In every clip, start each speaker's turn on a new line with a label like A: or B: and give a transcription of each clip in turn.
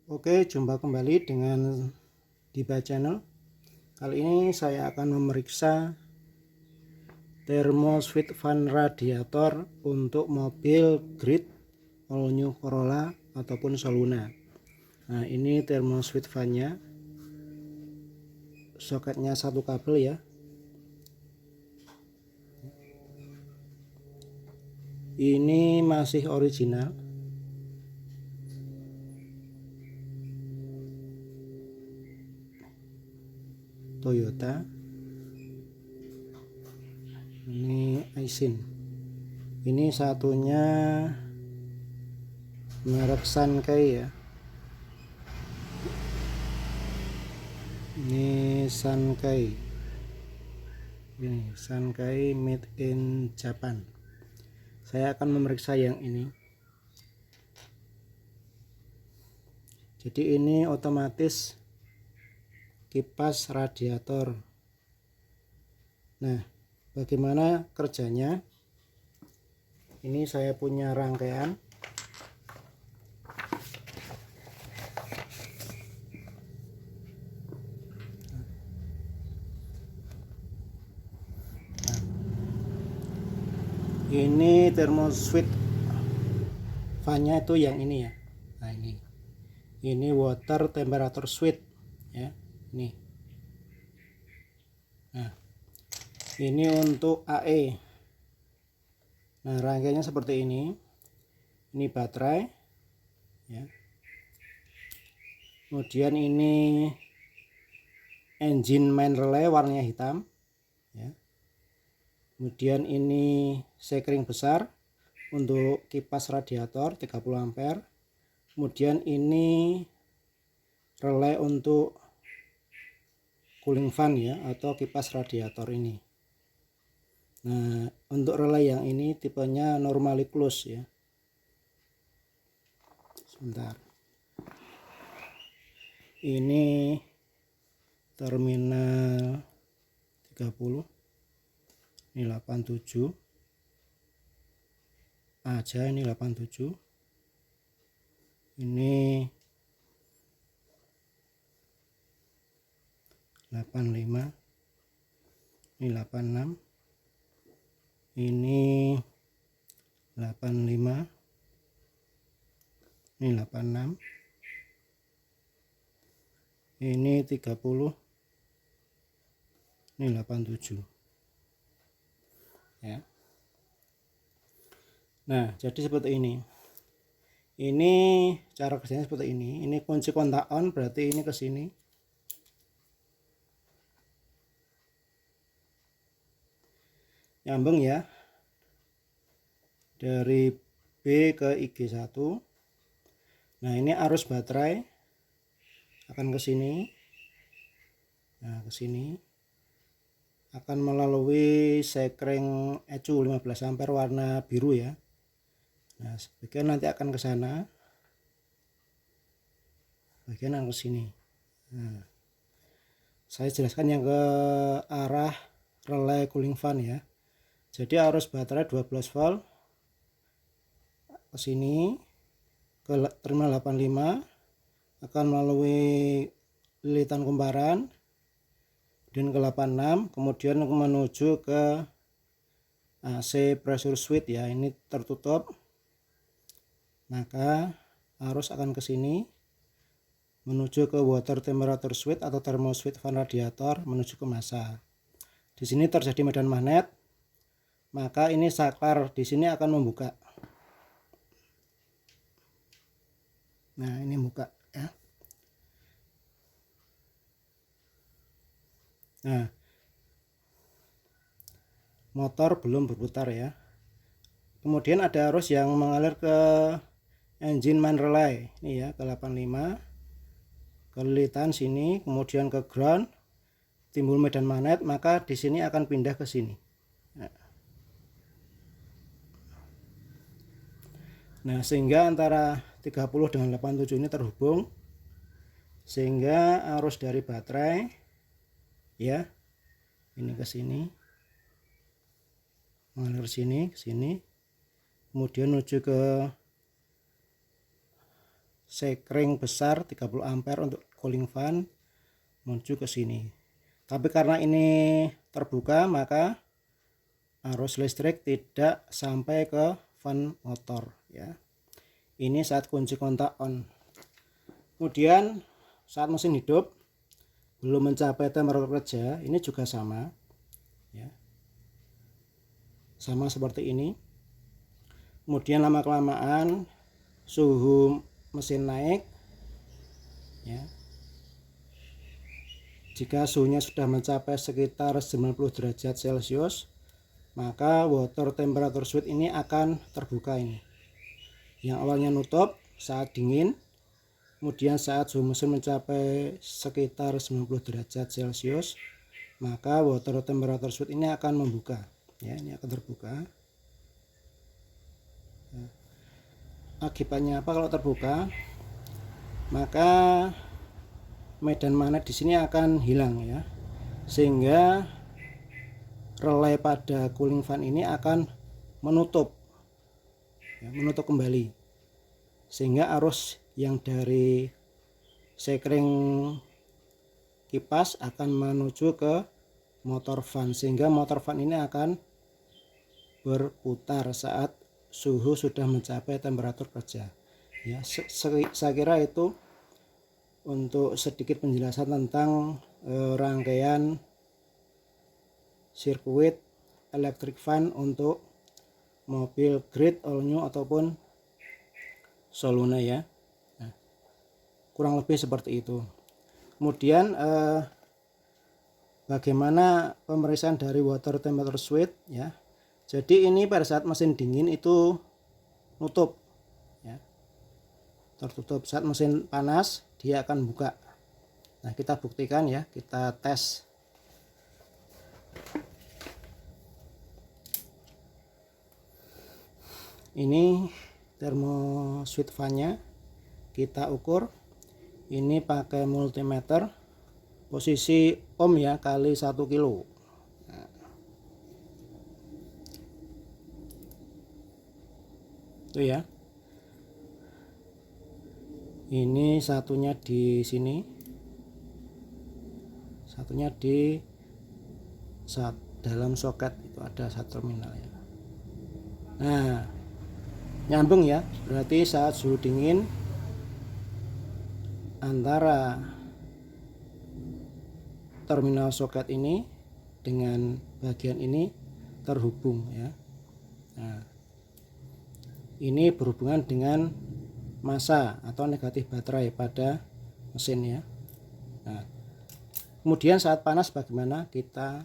A: Oke, jumpa kembali dengan Diba Channel. Kali ini saya akan memeriksa thermo sweet fan radiator untuk mobil Grid, All New Corolla ataupun Soluna. Nah, ini thermo sweet fan-nya. Soketnya satu kabel ya. Ini masih original. Toyota. Ini Aisin. Ini satunya merek Sankei ya. Ini Sankei. Ini Sankei made in Japan. Saya akan memeriksa yang ini. Jadi ini otomatis kipas radiator. Nah, bagaimana kerjanya? Ini saya punya rangkaian. Ini thermo sweet fan-nya itu yang ini ya. Nah, ini water temperature switch ya. Ini. Nah, ini untuk AE. Nah, rangkaiannya seperti ini. Ini baterai ya. Kemudian ini engine main relay warnanya hitam ya. Kemudian ini sekring besar untuk kipas radiator 30 ampere. Kemudian ini relay untuk cooling fan ya, atau kipas radiator ini. Nah, untuk relay yang ini tipenya normally close ya. Sebentar. Ini terminal 30. Ini 87 aja, ini 87. Ini 85. Ini 86. Ini 85. Ini 86. Ini 30. Ini 87 ya. Nah, jadi seperti ini. Ini cara kerjanya seperti ini. Ini kunci kontak on, berarti ini ke sini. Nyambung ya. Dari B ke IG1. Nah, ini arus baterai akan ke sini. Nah, ke sini. Akan melalui sekring ECU 15 ampere warna biru ya. Nah, sebagian nanti akan ke sana, bagian yang ke sini. Nah, saya jelaskan yang ke arah relay cooling fan ya. Jadi arus baterai 12 volt ke sini ke terminal 85, akan melalui lilitan kumparan dan ke 86, kemudian menuju ke AC pressure switch ya. Ini tertutup. Maka arus akan ke sini menuju ke water temperature switch atau thermo sweet fan radiator menuju ke massa. Di sini terjadi medan magnet, maka ini saklar di sini akan membuka. Nah, ini buka ya. Nah, motor belum berputar ya. Kemudian ada arus yang mengalir ke engine main relay ini ya, ke 85, ke lilitan sini, kemudian ke ground, timbul medan magnet, maka di sini akan pindah ke sini. Nah, sehingga antara 30 dengan 87 ini terhubung, sehingga arus dari baterai ya, ini ke sini, mengalir sini ke sini, kemudian menuju ke sekring besar 30 ampere untuk cooling fan menuju ke sini. Tapi karena ini terbuka, maka arus listrik tidak sampai ke fan motor ya. Ini saat kunci kontak on. Kemudian saat mesin hidup belum mencapai temperatur kerja, ini juga sama ya, sama seperti ini. Kemudian lama kelamaan suhu mesin naik ya. Jika suhunya sudah mencapai sekitar 90 derajat Celcius, maka water temperature switch ini akan terbuka ini. Yang awalnya nutup saat dingin, kemudian saat suhu mesin mencapai sekitar 90 derajat Celcius, maka water temperature switch ini akan membuka ya, ini akan terbuka. Nah, akibatnya apa kalau terbuka? Maka medan magnet di sini akan hilang ya, sehingga relay pada cooling fan ini akan menutup ya, menutup kembali, sehingga arus yang dari sekring kipas akan menuju ke motor fan, sehingga motor fan ini akan berputar saat suhu sudah mencapai temperatur kerja ya. Saya kira itu untuk sedikit penjelasan tentang rangkaian sirkuit electric fan untuk mobil Great All New ataupun Soluna ya. Nah, kurang lebih seperti itu. Kemudian bagaimana pemeriksaan dari water temperature switch ya. Jadi ini pada saat mesin dingin itu nutup ya, tertutup. Saat mesin panas dia akan buka. Nah, kita buktikan ya, kita tes. Ini thermoswitch fan-nya kita ukur. Ini pakai multimeter, posisi ohm ya kali 1 kilo. Nah, itu ya. Ini satunya di sini, satunya di dalam soket itu ada satu terminal ya. Nah, nyambung ya, berarti saat suhu dingin antara terminal soket ini dengan bagian ini terhubung ya. Nah, ini berhubungan dengan massa atau negatif baterai pada mesin ya. Nah, kemudian saat panas bagaimana? Kita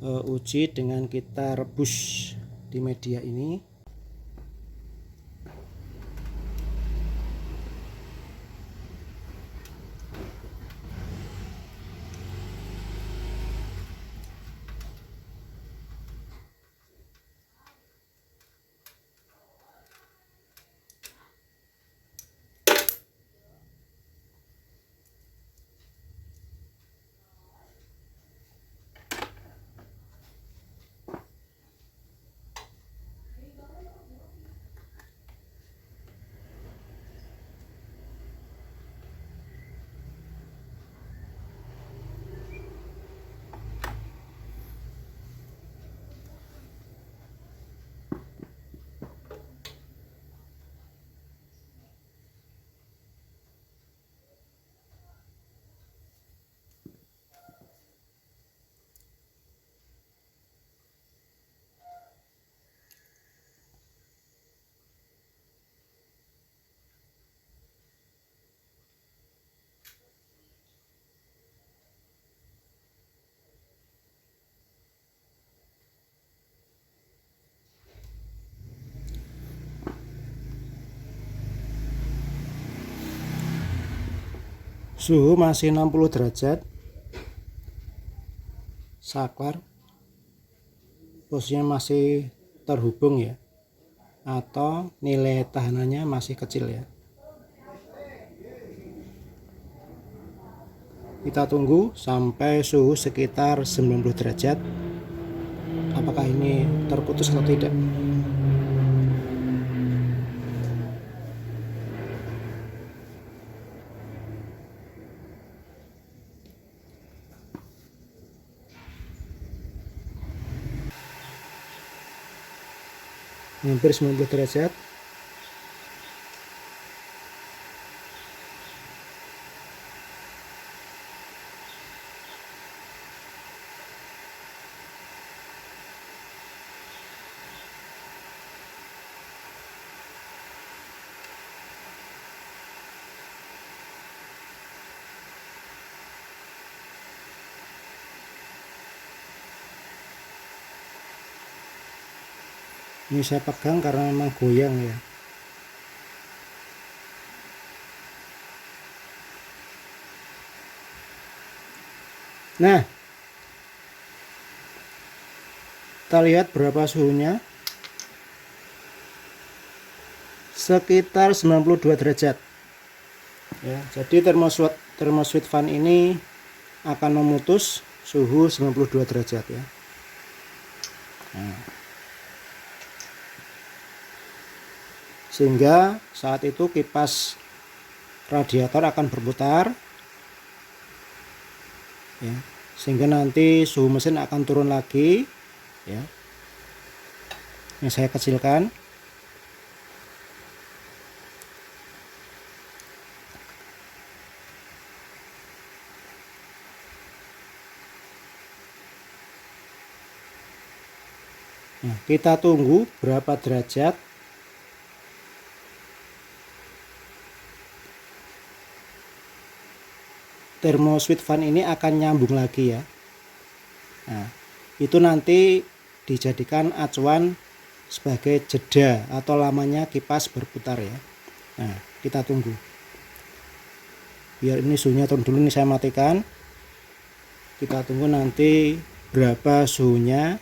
A: uji dengan kita rebus di media ini. Suhu masih 60 derajat, saklar, posisinya masih terhubung ya, atau nilai tahanannya masih kecil ya. Kita tunggu sampai suhu sekitar 90 derajat, apakah ini terputus atau tidak. hampir 90 derajat. Ini saya pegang karena memang goyang ya. Nah, kita lihat berapa suhunya. Sekitar 92 derajat. Ya, jadi thermoswitch fan ini akan memutus suhu 92 derajat ya. Nah, sehingga saat itu kipas radiator akan berputar ya, sehingga nanti suhu mesin akan turun lagi ya. Ini saya kecilkan. Nah, kita tunggu berapa derajat. Thermoswitch fan ini akan nyambung lagi ya. Nah, itu nanti dijadikan acuan sebagai jeda atau lamanya kipas berputar ya. Nah, kita tunggu. Biar ini suhunya turun dulu, ini saya matikan. Kita tunggu nanti berapa suhunya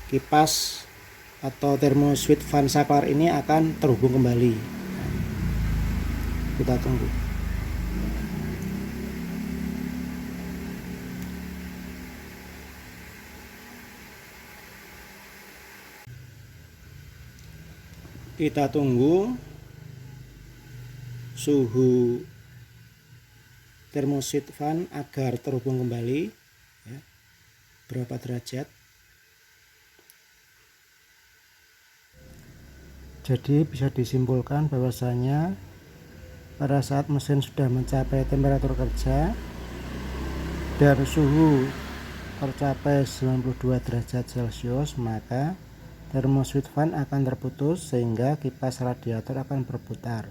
A: kipas atau thermoswitch fan saklar ini akan terhubung kembali. Nah, kita tunggu. Kita tunggu suhu thermoswitch fan agar terhubung kembali ya. Berapa derajat. Jadi bisa disimpulkan bahwasanya pada saat mesin sudah mencapai temperatur kerja dan suhu tercapai 92 derajat Celcius, maka thermoswitch fan akan terputus sehingga kipas radiator akan berputar,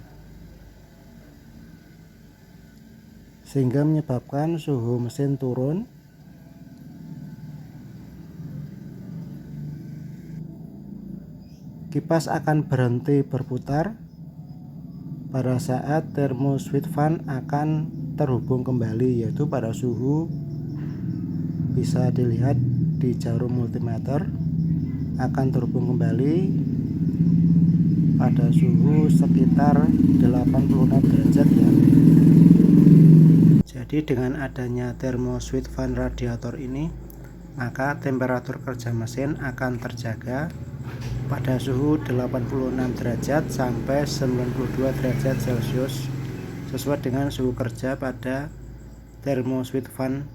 A: sehingga menyebabkan suhu mesin turun. Kipas akan berhenti berputar pada saat thermoswitch fan akan terhubung kembali, yaitu pada suhu bisa dilihat di jarum multimeter akan terhubung kembali pada suhu sekitar 86 derajat ya. Jadi dengan adanya thermoswitch fan radiator ini, maka temperatur kerja mesin akan terjaga pada suhu 86 derajat sampai 92 derajat Celcius sesuai dengan suhu kerja pada thermoswitch fan